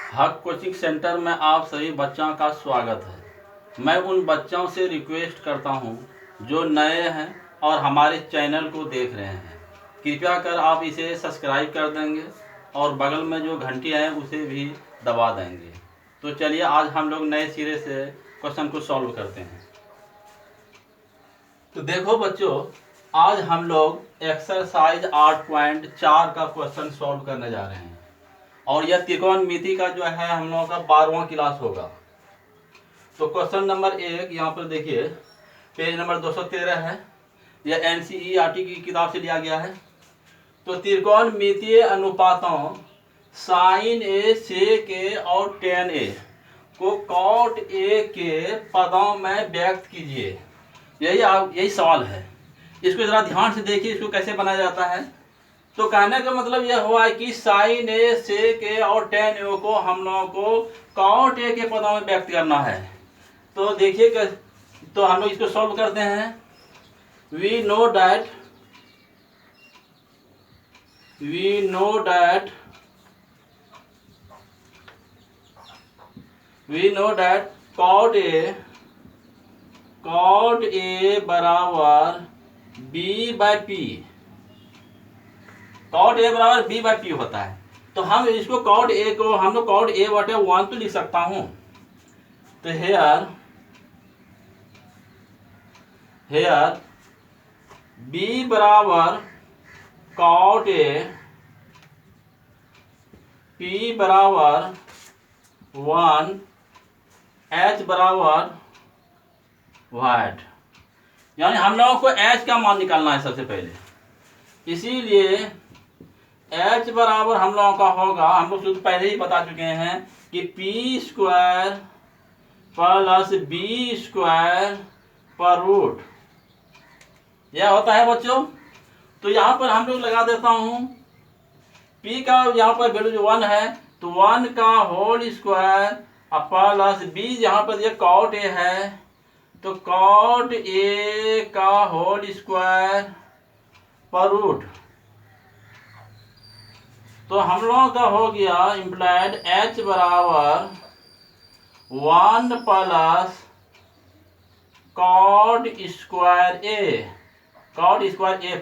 हक coaching centre में आप सभी बच्चों का स्वागत है। मैं उन बच्चों से रिक्वेस्ट करता हूं जो नए हैं और हमारे चैनल को देख रहे हैं, कृपया कर आप इसे सब्सक्राइब कर देंगे और बगल में जो घंटी है उसे भी दबा देंगे। तो चलिए आज हम लोग नए सिरे से क्वेश्चन को सॉल्व करते हैं। तो देखो बच्चों, आज हम लोग एक्सरसाइज 8.4 का क्वेश्चन सॉल्व करने जा रहे हैं और यह त्रिकोणमिति का जो है हम लोगों का 12वां क्लास होगा। तो क्वेश्चन नंबर 1 यहाँ पर देखिए, पेज नंबर 213 है। यह NCERT की किताब से लिया गया है। तो त्रिकोणमितीय अनुपातों साइन ए, सेक ए और टेन ए को कॉट ए के पदों में व्यक्त कीजिए। यही सवाल है। इसको जरा ध्यान से देखिए, इसको कैसे बनाया जाता है। तो कहने का मतलब यह हुआ है कि साइन ए, सेक ए और टेन ए को हम लोगों को कॉट ए के पदों में व्यक्त करना है। तो देखिए, तो हम लोग इसको सॉल्व करते हैं। We know that cot A बराबर B by P. Cot A बराबर बी बाई पी होता है। तो हम इसको कॉट ए को हम लोग कॉट ए बटे 1 तो लिख सकता हूं। तो हेयर बी बराबर कॉट ए, पी बराबर 1, एच बराबर वाट। यानी हम लोगों को एच का मान निकालना है सबसे पहले। इसीलिए एच बराबर हम लोगों का होगा, हम लोग शुद्ध पहले ही बता चुके हैं कि P square plus B square पर रूट यह होता है बच्चों। तो यहाँ पर हम लोग लगा देता हूँ, पी का यहाँ पर वैल्यू जो 1 है तो 1 का होल स्क्वायर प्लस बी यहाँ पर ये कॉट ए है तो कॉट ए का होल स्क्वायर पर रूट। तो हम लोगों का हो गया इम्प्लाइड एच बराबर 1 प्लस कॉट स्क्वायर ए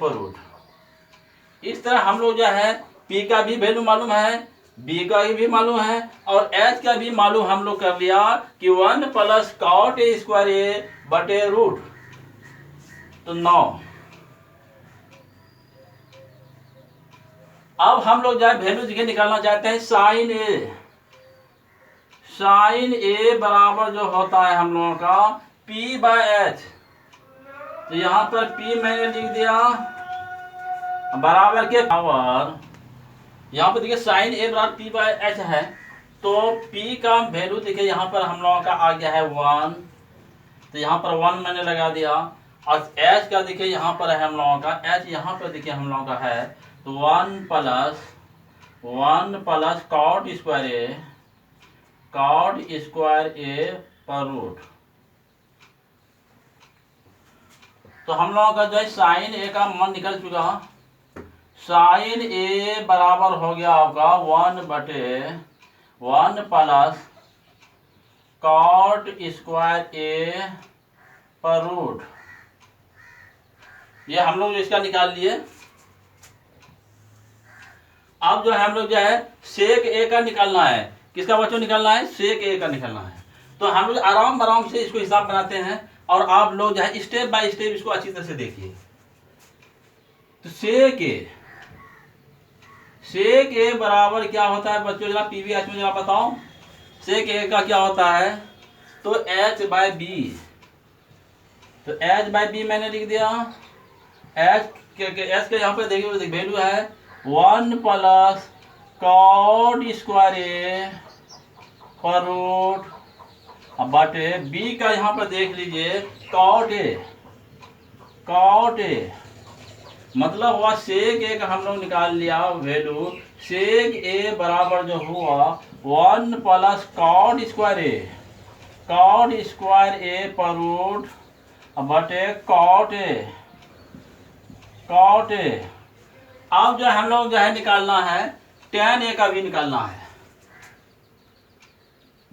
पर रूट। इस तरह हम लोग जो है पी का भी वैल्यू मालूम है, बी का भी मालूम है और एच का भी मालूम हम लोग कर लिया कि 1 प्लस कॉट ए स्क्वायर ए बटे रूट। तो 9। अब हम लोग जो है वैल्यू जगह निकालना चाहते हैं साइन ए बराबर जो होता है हम लोगों का P बाय एच। तो यहां पर P मैंने लिख दिया बराबर के पावर, यहां पर देखिए साइन ए बराबर P बाय एच है। तो P का वैल्यू देखिए यहां पर हम लोगों का आ गया है 1। तो यहां पर 1 मैंने लगा दिया और एच का देखिए यहां पर है हम लोगों का एच, यहां पर देखिए हम लोगों का है तो 1 प्लस कॉट स्क्वायर ए पर रूट। तो हम लोगों का जो है साइन ए का मान निकल चुका। साइन ए बराबर हो गया आपका 1 बटे 1 प्लस कॉट स्क्वायर ए पर रूट। ये हम लोग इसका निकाल लिए। अब जो है हम लोग जो है सेक ए का निकालना है। किसका बच्चों निकालना है? सेक ए का निकालना है। तो हम लोग आराम से इसको हिसाब बनाते हैं और आप लोग जो है स्टेप बाय स्टेप इसको अच्छी तरह से देखिए। तो सेक ए बराबर क्या होता है बच्चों, जरा पीवीएच में जरा बताओ। सेक ए का क्या होता है? तो एच बाय बी। तो एच बाय बी मैंने लिख दिया। एच के यहाँ पे देखिए वैल्यू है 1 प्लस कॉट स्क्वायर ए पर रूट बटे बी का यहाँ पर देख लीजिए कॉट ए मतलब हुआ सेक ए का हम लोग निकाल लिया वैल्यू। सेक ए बराबर जो हुआ 1 प्लस कॉट स्क्वायर ए पर रूट बटे कॉट ए। अब जो हम लोग जो है निकालना है टेन ए का भी निकालना है।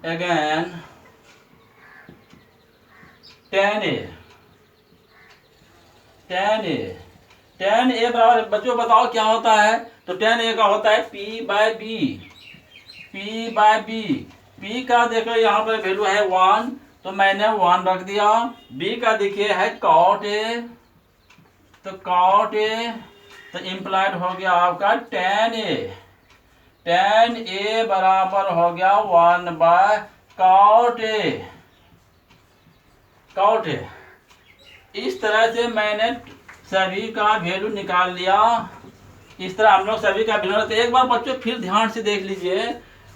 अगेन टेन ए बराबर, बच्चों बताओ क्या होता है? तो टेन ए का होता है पी बाय बी। पी का देखो यहाँ पर वैल्यू है 1, तो मैंने 1 रख दिया। बी का देखिए है कॉट ए, तो कॉट ए, तो इम्प्लाइड हो गया आपका टेन ए बराबर हो गया 1 बाय कॉट ए। इस तरह से मैंने सभी का वैल्यू निकाल लिया। इस तरह हम लोग सभी का वैल्यू, तो एक बार बच्चों फिर ध्यान से देख लीजिए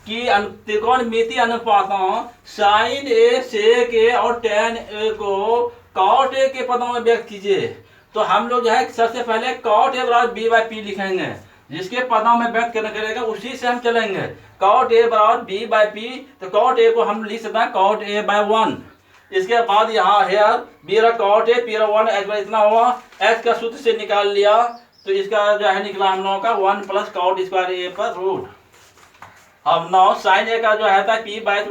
कि त्रिकोणमिति अनुपातों साइन ए, सेक ए और टेन ए को कॉट ए के पदों में व्यक्त कीजिए। तो हम लोग जो है सबसे पहले कॉट ए बराबर बी बाई पी लिखेंगे, जिसके पदों में व्यक्त करना करेगा उसी से हम चलेंगे। कॉट ए बराबर बी बाई पी, तो कॉट ए को हम लिख सकते हैं कॉट ए बाय 1। इसके बाद यहाँ here B cot A P 1 H by इतना हुआ, एच का सूत्र से निकाल लिया, तो इसका जो है निकला हम लोगों का 1 प्लस कॉट स्क्वायर ए पर रूट। अब नौ साइन ए का जो है था पी बाई 1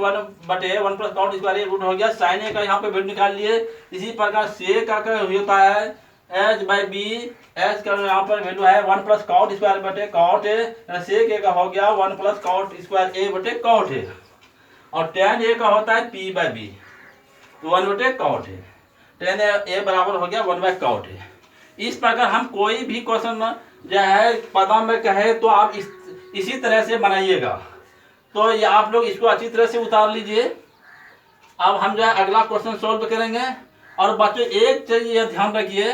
बटे 1 प्लस कॉट स्क्वायर ए रूट हो गया। साइन ए का यहाँ पे वैल्यू निकाल लिए। इसी प्रकार सेक का होता है एच बाई बी, एच का यहाँ पर वैल्यू है 1 प्लस कॉट स्क्वायर बटे कॉट ए, सेक ए का हो गया 1 प्लस कॉट स्क्वायर ए बटे कॉट ए। और टेन ए का होता है पी बाई बी, तो 1 बटे कॉट ए, टेन ए बराबर हो गया 1 बाई कॉट ए। इस प्रकार हम कोई भी क्वेश्चन जो है पदों में कहे तो आप इसी तरह से बनाइएगा। तो ये आप लोग इसको अच्छी तरह से उतार लीजिए। अब हम जो है अगला क्वेश्चन सॉल्व करेंगे। और बच्चों एक चीज ये ध्यान रखिए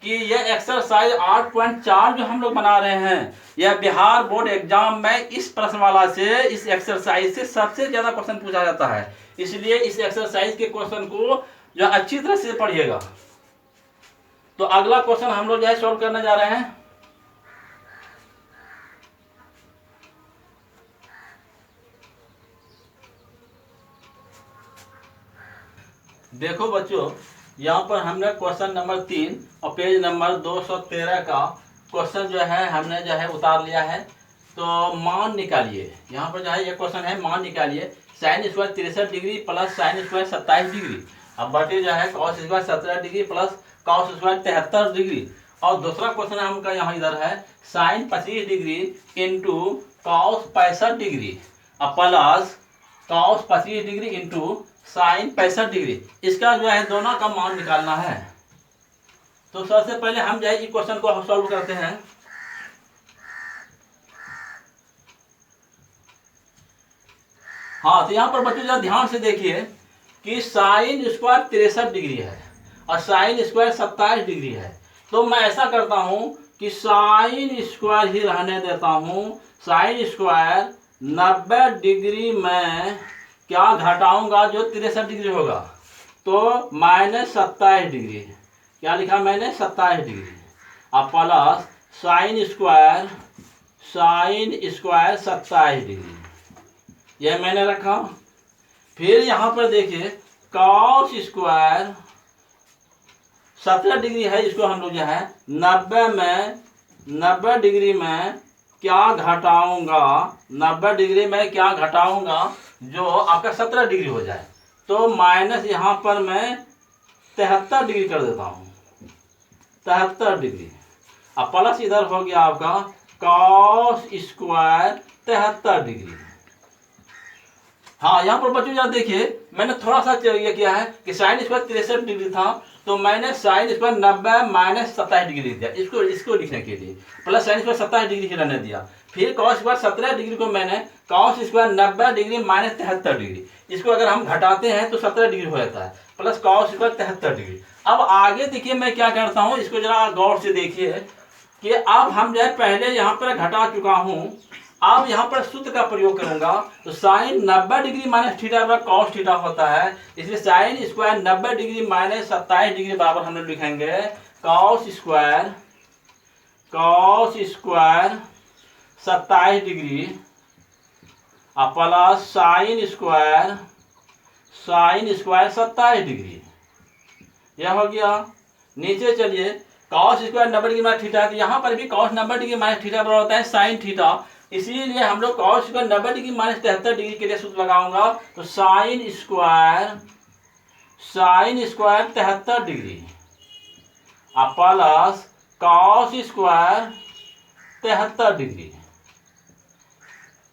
कि ये एक्सरसाइज 8.4 जो हम लोग बना रहे हैं, यह बिहार बोर्ड एग्जाम में इस प्रश्नमाला से, इस एक्सरसाइज से सबसे ज्यादा क्वेश्चन पूछा जाता है। इसलिए इस एक्सरसाइज के क्वेश्चन को जो अच्छी तरह से पढ़िएगा। तो अगला क्वेश्चन हम लोग जो है सॉल्व करने जा रहे हैं। देखो बच्चों, यहाँ पर हमने क्वेश्चन नंबर 3 और पेज नंबर 213 का क्वेश्चन जो है हमने जो है उतार लिया है। तो मान निकालिए, यहाँ पर जो है ये क्वेश्चन है मान निकालिए sine square 63 degree plus sine square 27 degree, अब बटे जो है cos square 17 degree plus cos square 73 degree. और दूसरा क्वेश्चन हमका यहाँ इधर है sine 25 degree into cos 65 degree अब plus cos 25 degree into sine 65 degree. इसका जो है दोनों का मान निकालना है। तो सबसे पहले हम जो है इस क्वेश्चन को सॉल्व करते हैं। हाँ, तो यहाँ पर बच्चों जरा ध्यान से देखिए कि साइन स्क्वायर 63 डिग्री है और साइन स्क्वायर 27 डिग्री है। तो मैं ऐसा करता हूं कि साइन स्क्वायर ही रहने देता हूं। साइन स्क्वायर 90 डिग्री में क्या घटाऊंगा जो 63 डिग्री होगा, तो माइनस 27 डिग्री। क्या लिखा मैंने? 27 डिग्री। अब प्लस साइन स्क्वायर 27 डिग्री, यह मैंने रखा। फिर यहाँ पर देखिए कॉस स्क्वायर 17 डिग्री है, इसको हम लोग जो है 90 डिग्री में क्या घटाऊंगा, 90 डिग्री में क्या घटाऊंगा जो आपका 17 डिग्री हो जाए, तो माइनस यहाँ पर मैं 73 डिग्री कर देता हूँ, 73 डिग्री। अब प्लस इधर हो गया आपका कॉस स्क्वायर 73 डिग्री। हाँ, यहाँ पर बच्चों जरा देखिए मैंने थोड़ा सा ये किया है कि साइन स्क्वायर 63 डिग्री था, तो मैंने साइन स्क्वायर 90 माइनस 27 डिग्री दिया इसको लिखने के लिए, प्लस साइन स्क्वायर 27 डिग्री ही रहने दिया। फिर कॉस स्क्वायर 17 डिग्री को मैंने cos square 90 degree minus 73 degree, इसको अगर हम घटाते हैं तो 17 डिग्री हो जाता है, प्लस कॉस स्क्वायर 73 डिग्री। अब आगे देखिए मैं क्या करता हूँ, इसको जरा गौर से देखिए कि अब हम जो है पहले यहाँ पर घटा चुका हूँ, अब यहाँ पर सूत्र का प्रयोग करूंगा। तो साइन 90 डिग्री माइनस थीटा बराबर कॉस थीटा होता है, इसलिए sine square 90 degree minus 27 degree बराबर हम लोग लिखेंगे cos square 27 degree plus sine square 27 degree. यह हो गया। नीचे चलिए cos square 90 degree minus theta, तो यहाँ पर भी कॉस 90 डिग्री माइनस थीटा बराबर होता है साइन थीटा, इसीलिए हम लोग cos square 90 degree minus 73 degree के लिए सूत्र लगाऊंगा, तो sign square 73 degree plus cos square 73 degree.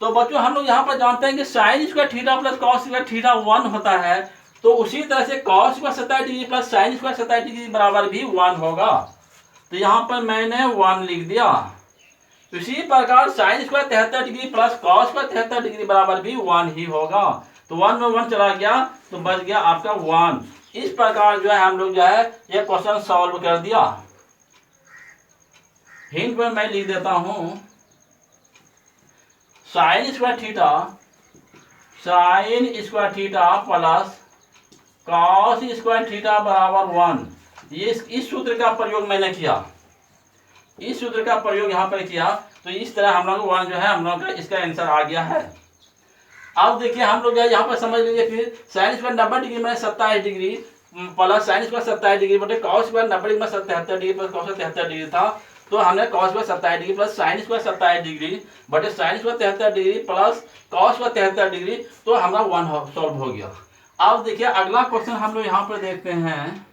तो बच्चों हम लोग यहाँ पर जानते हैं कि sine square theta plus cos square theta 1 होता है, तो उसी तरह से cos square 27 degree plus sine square 27 degree बराबर भी 1 होगा। तो यहाँ पर मैंने 1 लिख दिया। इसी प्रकार sign square 73 degree plus cos square 73 degree बराबर भी 1 ही होगा। तो 1 में 1 चला गया तो बच गया आपका 1। इस प्रकार जो है हम लोग जो है ये क्वेश्चन सॉल्व कर दिया। हिंट में मैं लिख देता हूं, sine square theta plus cos square theta बराबर 1। ये इस सूत्र का प्रयोग मैंने किया, इस सूत्र का प्रयोग यहाँ पर किया, तो इस तरह हम लोग 1 जो है हम लोग का इसका आंसर आ गया है। अब देखिए हम लोग यहाँ पर समझ लीजिए, फिर साइन स्क्वायर 90 डिग्री में 27 degree plus sine square 27 degree बटे कॉस स्क्वायर 90 डिग्री में 77 डिग्री प्लस कॉस 73 डिग्री था, तो हमने cos square 27 degree plus sine square 27 degree बटे sine square 73 degree plus cos square 73 degree, तो हमारा 1 सॉल्व हो गया। अब देखिए अगला क्वेश्चन हम लोग यहाँ पर देखते हैं।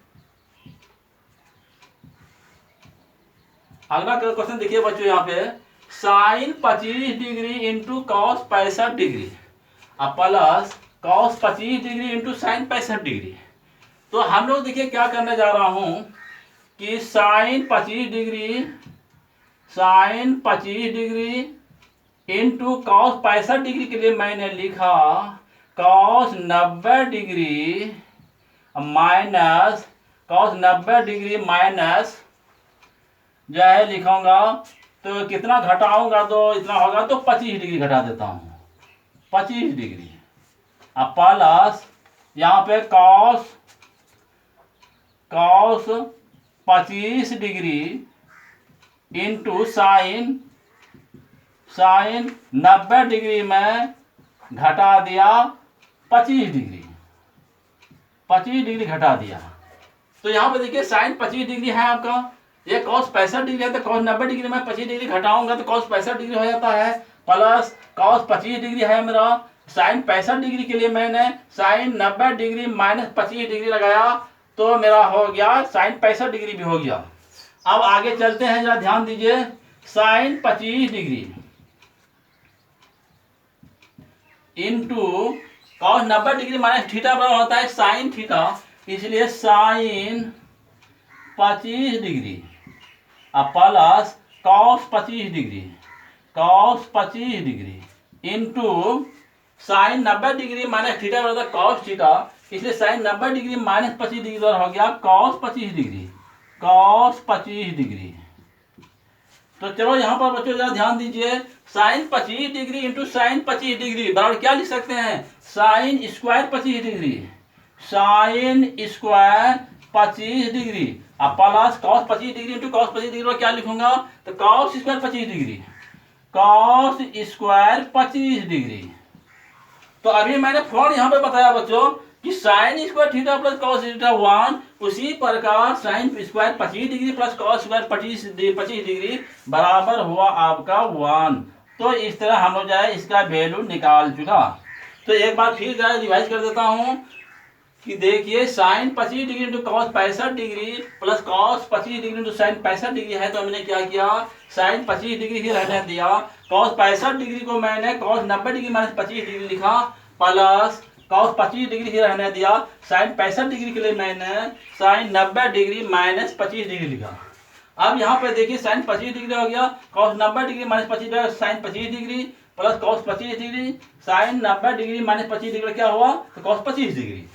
अगला क्वेश्चन देखिए बच्चों, यहाँ पे sine 25 degree into cos 65 degree plus cos 25 degree into sine 65 degree. तो हम लोग देखिए क्या करने जा रहा हूं कि sine 25 degree into cos 65 degree के लिए मैंने लिखा cos 90 degree minus cos 90 degree minus जो है लिखूंगा, तो कितना घटाऊंगा तो इतना होगा, तो 25 डिग्री घटा देता हूं, 25 डिग्री प्लस यहाँ पे cos 25 degree into sine 90 degree में घटा दिया 25 डिग्री घटा दिया। तो यहाँ पे देखिए साइन 25 डिग्री है आपका, ये कॉस 65 डिग्री है, तो कॉस 90 डिग्री में 25 डिग्री घटाऊंगा तो कॉस 65 डिग्री हो जाता है, प्लस कॉस 25 डिग्री है मेरा, साइन 65 डिग्री के लिए मैंने साइन 90 डिग्री माइनस 25 डिग्री लगाया, तो मेरा हो गया साइन 65 डिग्री भी हो गया। अब आगे चलते हैं, जरा ध्यान दीजिए, sine 25 degree into cos 90 degree minus theta बराबर होता है साइन थीटा, इसलिए sine 25 degree plus cos 25 degree into sine 90 degree minus theta बराबर कॉस थीटा, इसलिए साइन 90 डिग्री माइनस 25 डिग्री हो गया कॉस 25 डिग्री। तो चलो यहाँ पर बच्चों जरा ध्यान दीजिए, sine 25 degree into sine 25 degree बराबर क्या लिख सकते हैं, sine square 25 degree plus cos 25 degree into cos 25 degree क्या लिखूंगा, तो कॉस स्क्वायर 25 डिग्री। तो अभी मैंने फॉर्म यहाँ पे बताया बच्चों कि sine square theta plus cos theta 1, उसी प्रकार sign square 25 degree plus cos square 25 degree बराबर हुआ आपका 1। तो इस तरह हम लोग जो है इसका वैल्यू निकाल चुका। तो एक बार फिर जो है रिवाइज कर देता हूँ कि देखिए sine 25 degree into cos 65 degree plus cos 25 degree into sine 65 degree है, तो हमने क्या किया, साइन 25 डिग्री ही रहने दिया, कॉस 65 डिग्री को मैंने कॉस 90 डिग्री माइनस 25 डिग्री लिखा, प्लस कॉस 25 डिग्री ही रहने दिया, साइन 65 डिग्री के लिए मैंने साइन 90 डिग्री माइनस 25 डिग्री लिखा। अब यहाँ पे देखिए साइन 25 डिग्री हो गया, cos 90 degree minus 25 degree sine 25 degree plus cos 25 degree sine 90 degree minus 25 degree क्या हुआ, तो कॉस 25 डिग्री।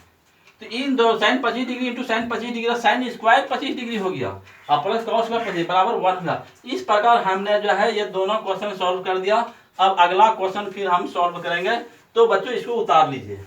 तो इन दो sine 25 degree into sine 25 degree sine square 25 degree हो गया और प्लस कॉस स्क्वायर 25 बराबर 1 हुआ। इस प्रकार हमने जो है ये दोनों क्वेश्चन सॉल्व कर दिया। अब अगला क्वेश्चन फिर हम सॉल्व करेंगे, तो बच्चों इसको उतार लीजिए।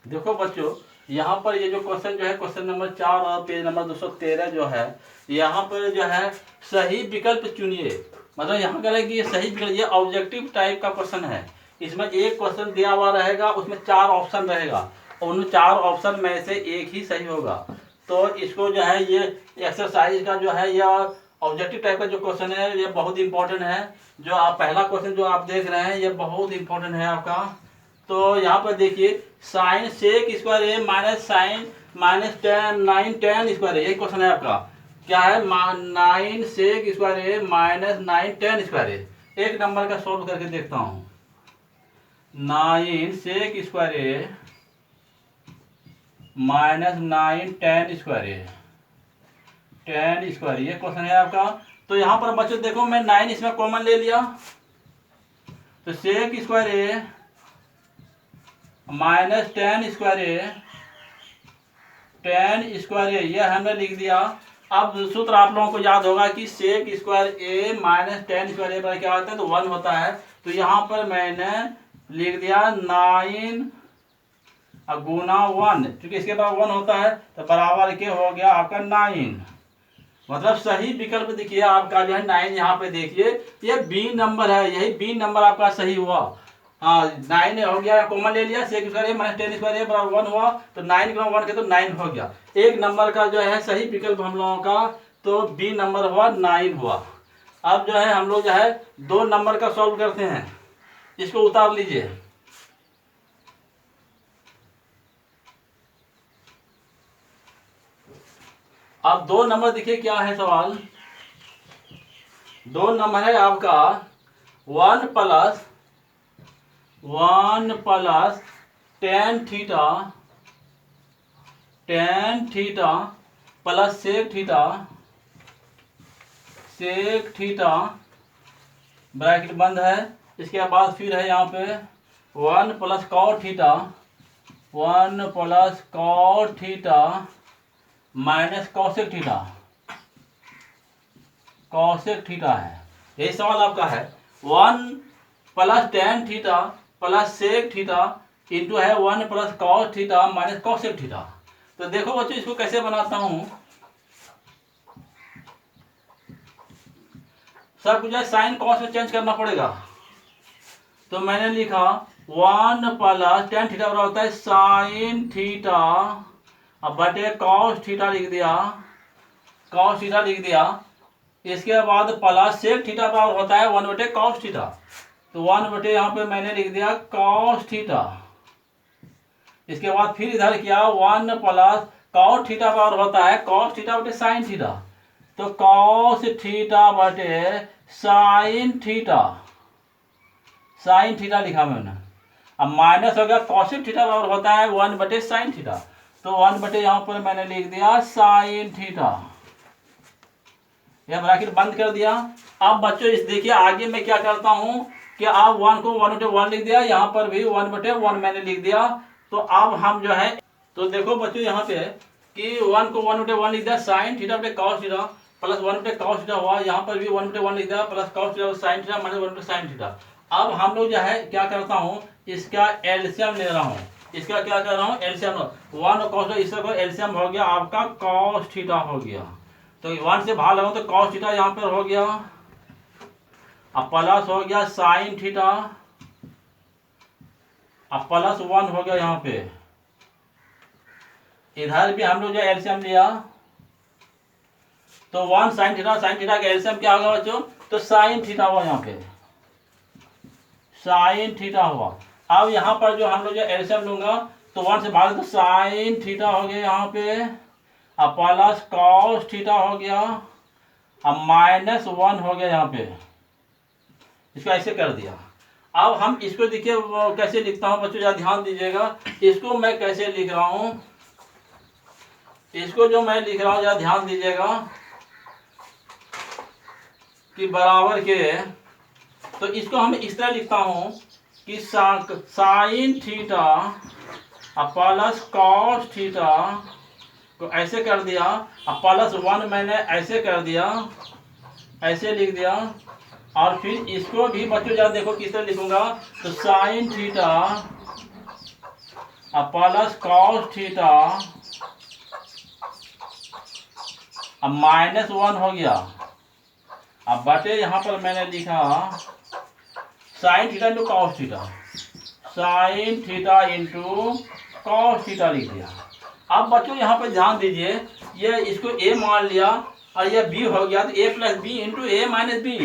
देखो बच्चों, यहाँ पर ये जो क्वेश्चन जो है क्वेश्चन नंबर 4 और पेज नंबर 213 जो है, यहाँ पर जो है सही विकल्प चुनिए। मतलब यहाँ करें कि ये सही विकल्प, ये ऑब्जेक्टिव टाइप का क्वेश्चन है। इसमें एक क्वेश्चन दिया हुआ रहेगा, उसमें 4 ऑप्शन रहेगा, उन 4 ऑप्शन में से एक ही सही होगा। तो इसको जो है ये एक्सरसाइज का जो है या ऑब्जेक्टिव टाइप का जो क्वेश्चन है ये बहुत इंपॉर्टेंट है। जो आप पहला क्वेश्चन जो आप देख रहे हैं ये बहुत इंपॉर्टेंट है आपका। तो यहाँ पर देखिए sine sec square A minus sine minus ten 9 10 square A, यही क्वेश्चन है आपका। क्या है 9 sec square A minus 9 10 square A. एक नंबर का सॉल्व करके देखता हूँ। 9 sec square A minus 9 10 square A 10 square, ये क्वेश्चन है आपका। तो यहाँ पर बच्चों देखो मैं 9 इसमें कॉमन ले लिया, तो सेक square A minus 10 square A 10 square ए, ये हमने लिख दिया। अब सूत्र आप लोगों को याद होगा कि सेक स्क्वायर ए माइनस 10 स्क्वायर ए पर क्या होता है, तो 1 होता है। तो यहाँ पर मैंने लिख दिया 9 गुना 1, क्योंकि इसके बाद 1 होता है तो बराबर के हो गया आपका 9। मतलब सही विकल्प देखिए आपका जो है 9। यहाँ पे देखिए ये बी नंबर है, यही बी नंबर आपका सही हुआ। हाँ 9 हो गया, कॉमन ले लिया, सेक स्क्वायर ए माइनस 10 स्क्वायर ए बराबर 1 हुआ, तो 9 गुना 1 के तो 9 हो गया। एक नंबर का जो है सही विकल्प हम लोगों का तो बी नंबर हुआ, 9 हुआ। अब जो है हम लोग जो है 2 नंबर का सॉल्व करते हैं, इसको उतार लीजिए। अब 2 नंबर देखिए क्या है सवाल। 2 नंबर है आपका 1 plus tan theta plus sec theta bracket बंद है। इसके बाद फिर है यहाँ पे 1 plus cot theta minus cosec theta है। यही सवाल आपका है। 1 plus tan theta plus sec theta into है 1 plus cos theta minus cosec theta. तो देखो बच्चों इसको कैसे बनाता हूं। सब कुछ साइन कॉस में चेंज करना पड़ेगा। तो मैंने लिखा 1 प्लस tan थीटा बराबर होता है साइन थीटा, अब बटे कॉस थीटा लिख दिया। इसके बाद प्लस सेक थीटा बराबर होता है 1 बटे कॉस थीटा, तो 1 बटे यहाँ पे मैंने लिख दिया कॉस थीटा। इसके बाद फिर इधर किया 1 प्लस कॉस थीटा बराबर होता है कॉस थीटा बटे साइन थीटा, तो कॉस थीटा बटे साइन थीटा लिखा मैंने। अब माइनस हो गया कॉसेक थीटा बराबर होता है 1 बटे साइन थीटा, तो 1 बटे यहाँ पर मैंने लिख दिया साइन थीटा, यह ब्रैकेट बंद कर दिया। अब बच्चों इस देखिए आगे मैं क्या करता हूं कि आप 1 को 1 बटे 1 लिख दिया, यहाँ पर भी 1 बटे 1 मैंने लिख दिया। तो अब हम जो है तो देखो बच्चों यहाँ पे कि 1 को 1 बटे 1 लिख दिया साइन थीटा बटे कॉस थीटा प्लस 1 बटे कॉस थीटा हुआ, यहाँ पर भी 1 बटे 1 लिख दिया plus cos theta sine theta minus 1 बटे साइन थीटा। अब हम लोग जो है क्या करता हूँ, इसका एलसीएम ले रहा हूँ। इसका क्या कर रहा हूँ, एलसीएम 1 और कॉस, इसका एलसीएम हो गया आपका कॉस थीटा हो गया। तो 1 से भाग लगाऊं तो कॉस थीटा यहाँ पर हो गया, अब प्लस हो गया साइन थीटा, अब प्लस 1 हो गया यहाँ पे। इधर भी हम लोग जो एलसीएम लिया तो 1 साइन थीटा का एलसीएम क्या होगा बच्चों, तो साइन थीटा हुआ, यहाँ पे साइन थीटा हुआ। अब यहाँ पर जो हम लोग जो एलसीएम लूंगा तो 1 से भाग तो साइन थीटा हो गया यहाँ पे, अब प्लस कॉस थीटा हो गया, अब माइनस 1 हो गया यहाँ पे। इसको ऐसे कर दिया। अब हम इसको देखिए कैसे लिखता हूँ बच्चों, जरा ध्यान दीजिएगा। इसको मैं कैसे लिख रहा हूँ, इसको जो मैं लिख रहा हूँ जरा ध्यान दीजिएगा कि बराबर के, तो इसको हम इस तरह लिखता हूँ कि sine theta plus cos theta को ऐसे कर दिया, अब प्लस 1 मैंने ऐसे कर दिया, ऐसे लिख दिया। और फिर इसको भी बच्चों जरा देखो किस तरह लिखूंगा, तो sine theta plus cos theta अब माइनस 1 हो गया, अब बटे यहाँ पर मैंने लिखा sign theta into cos theta, sine theta into cos theta लिख दिया। अब बच्चों यहाँ पे ध्यान दीजिए, ये इसको a मान लिया और ये b हो गया, तो a plus B into A minus B,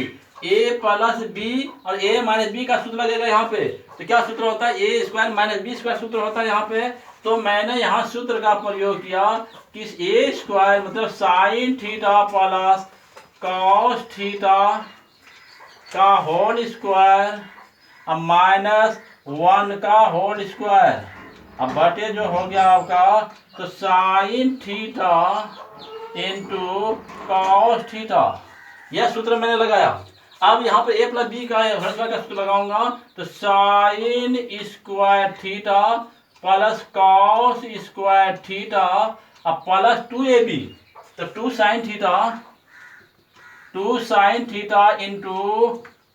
A plus B और a माइनस बी का सूत्र लगेगा यहाँ पे। तो क्या सूत्र होता है, ए स्क्वायर माइनस बी स्क्वायर सूत्र होता है यहाँ पे। तो मैंने यहाँ सूत्र का प्रयोग किया कि ए स्क्वायर मतलब sine theta plus cos theta का होल स्क्वायर अब माइनस 1 का होल स्क्वायर, अब बटे जो हो गया आपका, तो sign theta into cos theta, यह सूत्र मैंने लगाया। अब यहाँ पे a प्लस बी का सूत्र लगाऊंगा, तो sine square theta plus cos square theta अब प्लस 2ab, तो 2 sine theta into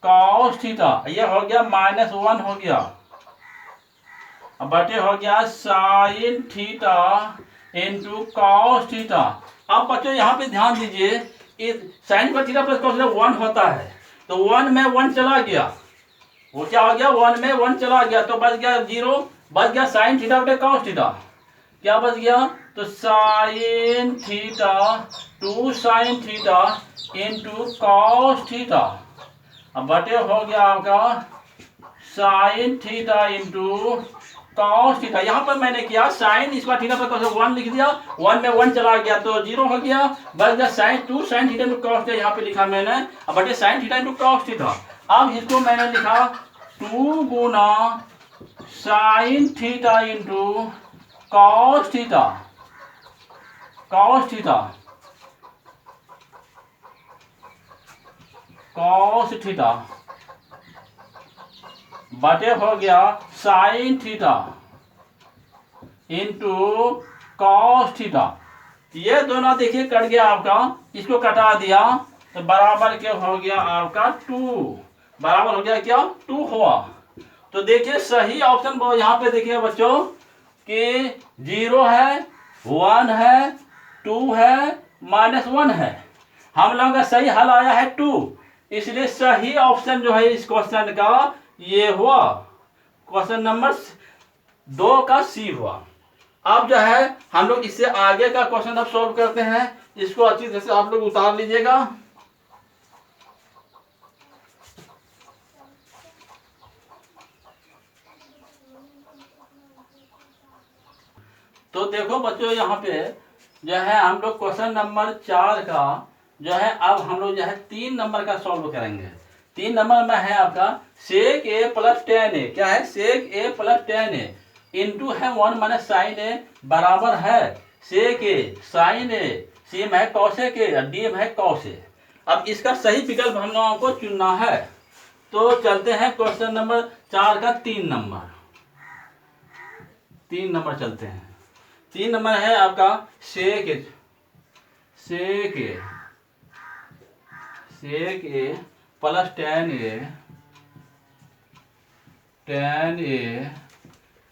cos theta, यह हो गया -1 हो गया, अब बटे हो गया sine theta into cos theta. अब बच्चों यहाँ पे ध्यान दीजिए, साइन पर थीटा प्लस कॉस थीटा 1 होता है, तो 1 में 1 चला गया, वो क्या हो गया, 1 में 1 चला गया, तो बच गया 0, बच गया साइन थीटा बटे कॉस थीटा, क्या बच गया, तो sine theta 2 sine theta into cos theta, अब बटे हो गया आपका sign theta into cos theta. यहाँ पर मैंने किया साइन स्क्वायर थीटा पर कॉस 1 लिख दिया, 1 में 1 चला गया तो 0 हो गया, बच गया sine 2 sine theta into cos theta, यहाँ पे लिखा मैंने, अब बटे sine theta into cos theta. अब इसको मैंने लिखा 2 गुना sine theta into cos theta, cos theta, cos theta बटे हो गया sine theta into cos theta. ये दोनों देखिए कट गया आपका, इसको कटा दिया तो बराबर क्या हो गया आपका 2, बराबर हो गया क्या 2 हुआ। तो देखिए सही ऑप्शन यहाँ पे देखिए बच्चों कि 0 है, 1 है, 2 है, -1 है, हम लोगों का सही हल आया है 2, इसलिए सही ऑप्शन जो है इस क्वेश्चन का ये हुआ, क्वेश्चन नंबर 2 का सी हुआ। अब जो है हम लोग इससे आगे का क्वेश्चन अब सॉल्व करते हैं, इसको अच्छी तरह से आप लोग उतार लीजिएगा। तो देखो बच्चों यहाँ पे जो है हम लोग क्वेश्चन नंबर 4 का जो है अब हम लोग जो है 3 नंबर का सॉल्व करेंगे। 3 नंबर में है आपका सेक ए प्लस टेन ए, क्या है सेक ए प्लस टेन ए इंटू है 1 माइनस साइन ए बराबर है सेक ए साइन ए, सेम है कॉसेक ए, डीएम है कॉस ए। अब इसका सही विकल्प हम लोगों को चुनना है, तो चलते हैं क्वेश्चन नंबर 4 का 3 नंबर, 3 नंबर चलते हैं। 3 नंबर है आपका सेक ए, सेक ए, सेक ए प्लस टेन ए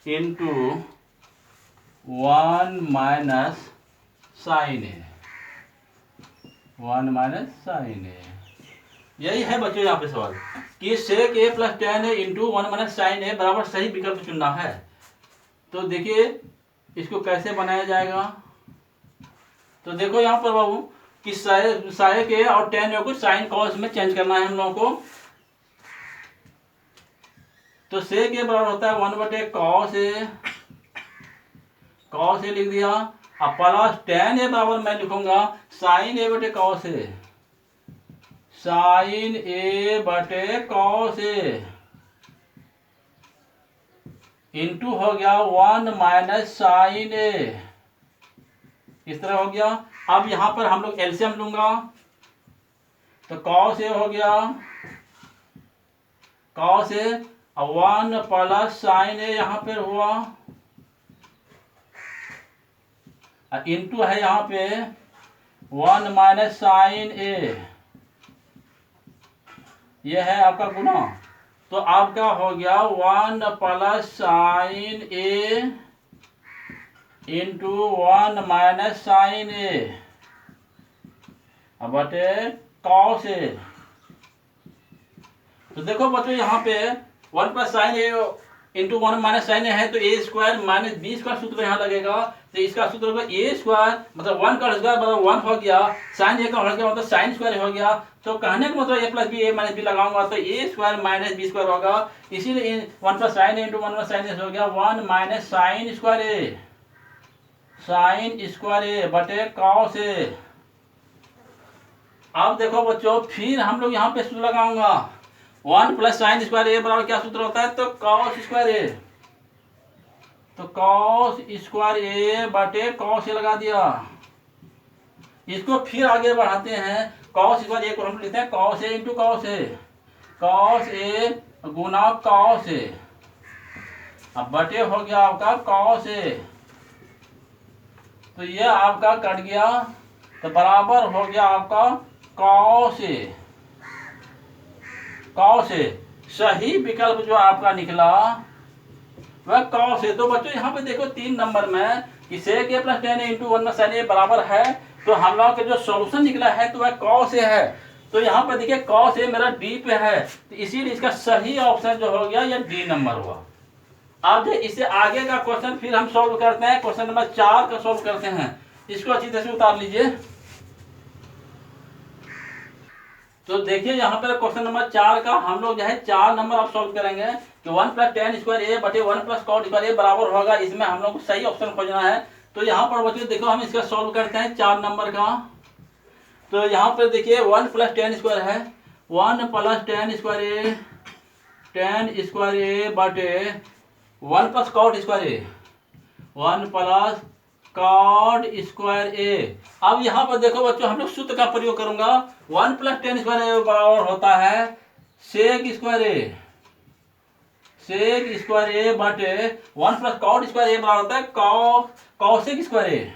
इंटू 1 माइनस साइन ए, 1 माइनस साइन ए। यही है बच्चों यहाँ पे सवाल कि सेक ए प्लस टेन ए इंटू 1 माइनस साइन ए बराबर सही विकल्प चुनना है। तो देखिए इसको कैसे बनाया जाएगा, तो देखो यहाँ पर बाबू कि साइक ए और टेन ए को साइन कॉस में चेंज करना है हम लोगों को। तो सेक ए बराबर होता है 1 बटे कॉस ए, कॉस ए लिख दिया, अब प्लस टेन ए बराबर मैं लिखूंगा साइन ए बटे कॉस ए, साइन ए बटे कॉस ए इंटू हो गया 1 माइनस साइन ए, इस तरह हो गया। अब यहां पर हम लोग एलसीएम लूंगा, तो कॉस ए हो गया कॉस ए, 1 प्लस साइन ए यहां पर हुआ, इंटू है यहां पे 1 माइनस साइन ए, यह है आपका गुना, तो आपका हो गया 1 प्लस साइन ए इंटू 1 माइनस साइन ए अब बटे कॉस ए। तो देखो बच्चों यहाँ पे 1 प्लस साइन ए इंटू वन माइनस साइन है तो ए स्क्वायर माइनस बी स्क्वायर सूत्र यहाँ लगेगा। तो इसका सूत्र होगा ए स्क्वायर मतलब 1 का स्क्वायर बराबर 1 हो गया, साइन ए का हो गया मतलब साइन स्क्वायर हो गया। तो कहने का मतलब ए प्लस बी ए माइनस बी लगाऊंगा तो ए स्क्वायर माइनस बी स्क्वायर होगा। इसीलिए 1 प्लस साइन ए इंटू 1 प्लस साइन ए हो गया 1 माइनस साइन स्क्वायर ए, साइन स्क्वायर ए बटे कॉस ए। अब देखो बच्चों फिर हम लोग यहाँ पे सूत्र लगाऊंगा 1 प्लस साइन स्क्वायर ए बराबर क्या सूत्र होता है तो कॉस स्क्वायर ए, तो कॉस स्क्वायर ए बटे कॉस ए लगा दिया। इसको फिर आगे बढ़ाते हैं, कॉस स्क्वायर ए को हम लिखते हैं cos A into cos A, cos A Guna cos A, अब बटे हो गया आपका कॉस ए। तो ये आपका कट गया तो बराबर हो गया आपका कॉस ए, कॉस ए। सही विकल्प जो आपका निकला वह कॉस ए। तो बच्चों यहाँ पे देखो 3 नंबर में कि सेक ए प्लस टेन ए इंटू 1 साइन ए बराबर है, तो हम लोग के जो सॉल्यूशन निकला है तो वह कॉस ए है। तो यहाँ पे देखिए कॉस ए मेरा डी पे है, तो इसीलिए इसका सही ऑप्शन जो हो गया ये डी नंबर हुआ। अब इससे आगे का क्वेश्चन फिर हम सॉल्व करते हैं, क्वेश्चन नंबर 4 का सॉल्व करते हैं। इसको अच्छी तरह से उतार लीजिए। तो देखिए यहाँ पर क्वेश्चन नंबर 4 का हम लोग जो है 4 नंबर आप सॉल्व करेंगे कि 1 प्लस टेन स्क्वायर ए बटे 1 प्लस कॉट स्क्वायर ए बराबर होगा। इसमें हम लोग को सही ऑप्शन खोजना है। तो यहाँ पर बच्चों देखो हम इसका सॉल्व करते हैं 4 नंबर का। तो यहाँ पर देखिए 1 प्लस टेन स्क्वायर है, 1 प्लस टेन स्क्वायर ए, टेन स्क्वायर ए बटे 1 प्लस कॉट स्क्वायर ए, 1 प्लस कॉट स्क्वायर ए। अब यहाँ पर देखो बच्चों हम लोग सूत्र का प्रयोग करूंगा। 1 प्लस टेन स्क्वायर ए बराबर होता है सेक स्क्वायर ए, सेक स्क्वायर ए बटे 1 प्लस कॉट स्क्वायर ए बराबर होता है कॉसेक स्क्वायर ए,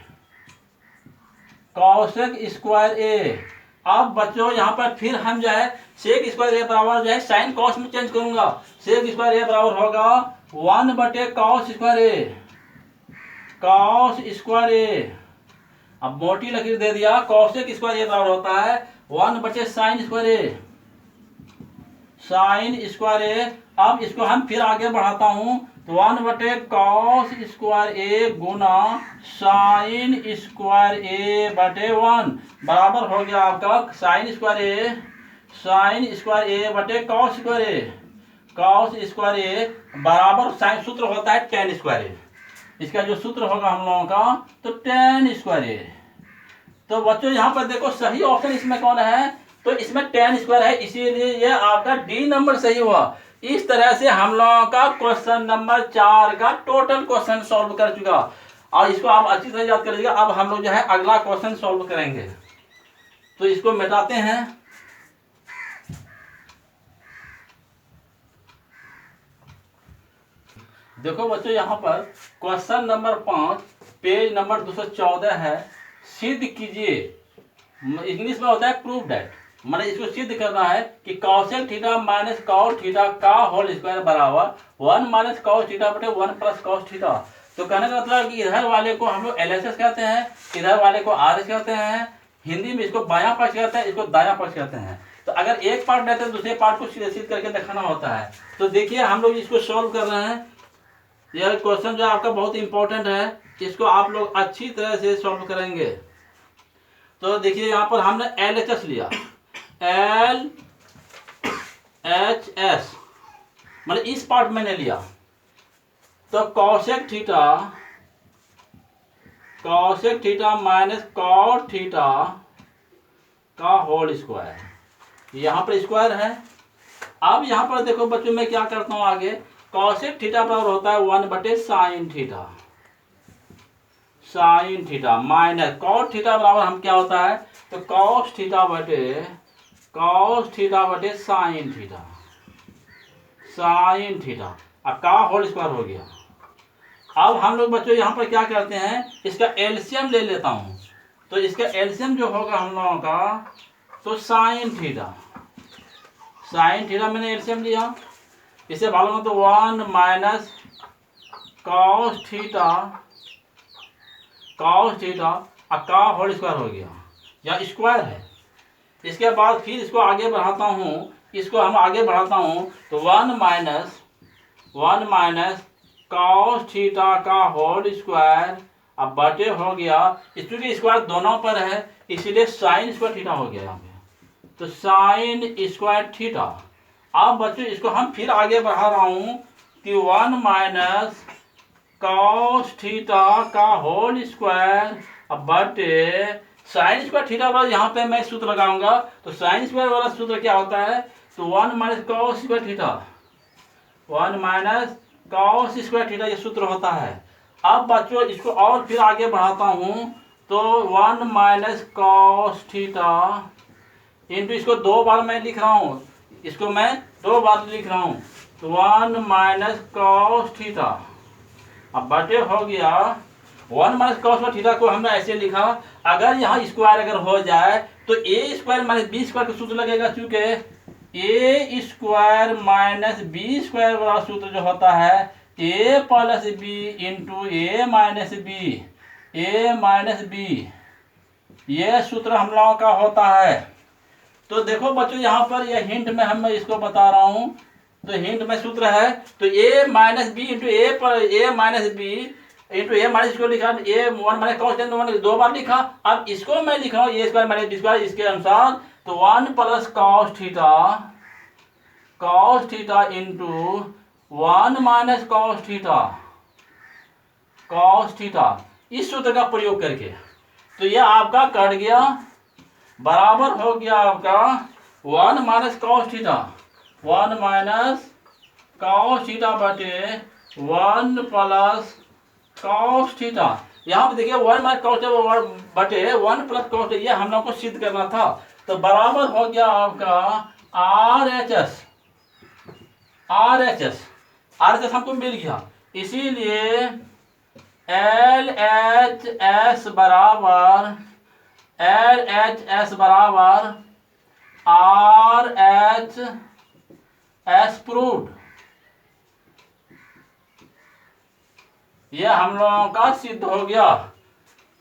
कॉसेक स्क्वायर ए। अब बच्चों यहाँ पर फिर हम जो है सेक स्क्वायर ए बराबर जो है साइन कॉस में चेंज करूंगा। सेक स्क्वायर ए बराबर होगा 1 बटे कॉस स्क्वायर ए, कॉस स्क्वायर ए। अब मोटी लकीर दे दिया, कॉसेक स्क्वायर ए बराबर होता है 1 बटे साइन स्क्वायर ए, साइन स्क्वायर ए। अब इसको हम फिर आगे बढ़ाता हूं तो 1 बटे कॉस स्क्वायर ए गुना साइन स्क्वायर ए बटे 1 बराबर हो गया आपका साइन स्क्वायर ए, साइन स्क्वायर ए बटे कॉस स्क्वायर ए, कॉस स्क्वायर ए बराबर साइन सूत्र होता है टेन स्क्वायर ए। इसका जो सूत्र होगा हम लोगों का तो टेन स्क्वायर ए। तो बच्चों यहाँ पर देखो सही ऑप्शन इसमें कौन है तो इसमें टेन स्क्वायर है, इसीलिए ये आपका डी नंबर सही हुआ। इस तरह से हम लोगों का क्वेश्चन नंबर 4 का टोटल क्वेश्चन सॉल्व कर चुका और इसको आप अच्छी तरह याद करिएगा। अब हम लोग जो है अगला क्वेश्चन सॉल्व करेंगे। तो इसको मिटाते हैं। देखो बच्चों यहाँ पर क्वेश्चन नंबर 5 पेज नंबर 214 है। सिद्ध कीजिए, इंग्लिश में होता है प्रूव दैट, मैंने इसको सिद्ध करना है कि cosec theta minus cos theta का होल स्क्वायर बराबर 1 माइनस कॉस थीटा बटे 1 प्लस कॉस थीटा। तो कहने का मतलब कि इधर वाले को हम लोग LHS कहते हैं, इधर वाले को RS कहते हैं, हिंदी में इसको बायां पक्ष कहते हैं, इसको दायां पक्ष कहते हैं। तो अगर एक पार्ट लेते हैं दूसरे पार्ट को सिद्ध करके दिखाना होता है। तो देखिए हम लोग इसको सॉल्व कर रहे हैं। यह क्वेश्चन जो आपका बहुत इंपॉर्टेंट है, इसको आप लोग अच्छी तरह से सॉल्व करेंगे। तो देखिए यहाँ पर हमने LHS लिया, LHS मतलब इस पार्ट मैंने लिया। तो cosec theta minus cot theta का होल स्क्वायर, यहाँ पर स्क्वायर है। अब यहाँ पर देखो बच्चों मैं क्या करता हूँ आगे, कॉसेक थीटा बराबर होता है 1 बटे sine theta, sine theta minus cot theta बराबर हम क्या होता है तो कॉस थीटा बटे साइन थीटा, साइन थीटा अब का होल स्क्वायर हो गया। अब हम लोग बच्चों यहाँ पर क्या करते हैं, इसका एलसीएम ले लेता हूँ। तो इसका एलसीएम जो होगा हम लोगों का तो साइन थीटा, साइन थीटा मैंने एलसीएम लिया, इसे भागोगे तो 1 माइनस कॉस थीटा का होल स्क्वायर हो गया, या स्क्वायर है। इसके बाद फिर इसको आगे बढ़ाता हूँ, इसको हम आगे बढ़ाता हूँ तो 1 माइनस 1 माइनस कॉस थीटा का होल स्क्वायर, अब बटे हो गया, इसके स्क्वायर दोनों पर है इसीलिए साइन स्क्वायर थीटा हो गया यहाँ पे, तो साइन स्क्वायर थीटा। अब बच्चों इसको हम फिर आगे बढ़ा रहा हूँ कि 1 माइनस कॉस थीटा का होल स्क्वायर, अब बटे साइन स्क्वायर थीटा वाला यहाँ पे मैं सूत्र लगाऊंगा, तो साइन स्क्वायर वाला सूत्र क्या होता है, तो 1 minus cos square theta, 1 minus cos square theta ये सूत्र होता है। अब बच्चों इसको और फिर आगे बढ़ाता हूँ, तो 1 माइनस कॉस थीटा इंटू, इसको 2 बार मैं लिख रहा हूँ, इसको मैं 2 बार लिख रहा हूँ, तो 1 माइनस कॉस थीटा, अब बटे हो गया 1 माइनस कॉस थीटा को हमने ऐसे लिखा, अगर यहाँ स्क्वायर अगर हो जाए तो ए स्क्वायर माइनस बी स्क्वायर का सूत्र लगेगा, चूंकि ए स्क्वायर माइनस बी स्क्वायर वाला सूत्र जो होता है ए plus B into A minus B, ये सूत्र हम लोगों का होता है। तो देखो बच्चों यहाँ पर ये हिंट में हम इसको बता रहा हूँ, तो हिंट में सूत्र है, तो ए minus B into A minus B into A minus, इसको लिखा ए 1 माइनस कॉस 2 बार लिखा, अब इसको मैं लिख रहा हूँ ए स्क्वायर माइनस बी स्क्वायर इसके अनुसार, तो 1 plus cos theta into 1 minus cos theta, इस सूत्र का प्रयोग करके, तो ये आपका कट गया, बराबर हो गया आपका 1 minus cos theta, 1 minus cos theta बटे 1 प्लस कॉस थीटा। यहाँ पे देखिए 1 माइनस कॉस थीटा बटे 1 प्लस कॉस थीटा, ये हम लोग को सिद्ध करना था, तो बराबर हो गया आपका RHS हमको मिल गया, इसीलिए LHS बराबर RHS प्रूव्ड। ये हम लोगों का सिद्ध हो गया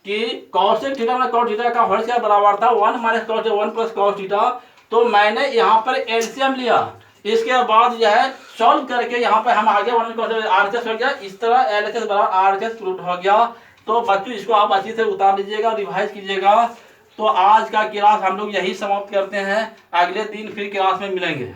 कि कॉसेक थीटा में कॉस थीटा का होल स्क्वायर बराबर था 1 minus cos 1 plus cos theta, तो मैंने यहाँ पर एलसीएम लिया, इसके बाद जो है सॉल्व करके यहाँ पर हम आगे RHS हो गया, इस तरह LHS बराबर RHS प्रूव्ड हो गया। तो बच्चों इसको आप अच्छी से उतार लीजिएगा, रिवाइज कीजिएगा। तो आज का क्लास हम लोग यही समाप्त करते हैं, अगले दिन फिर क्लास में मिलेंगे।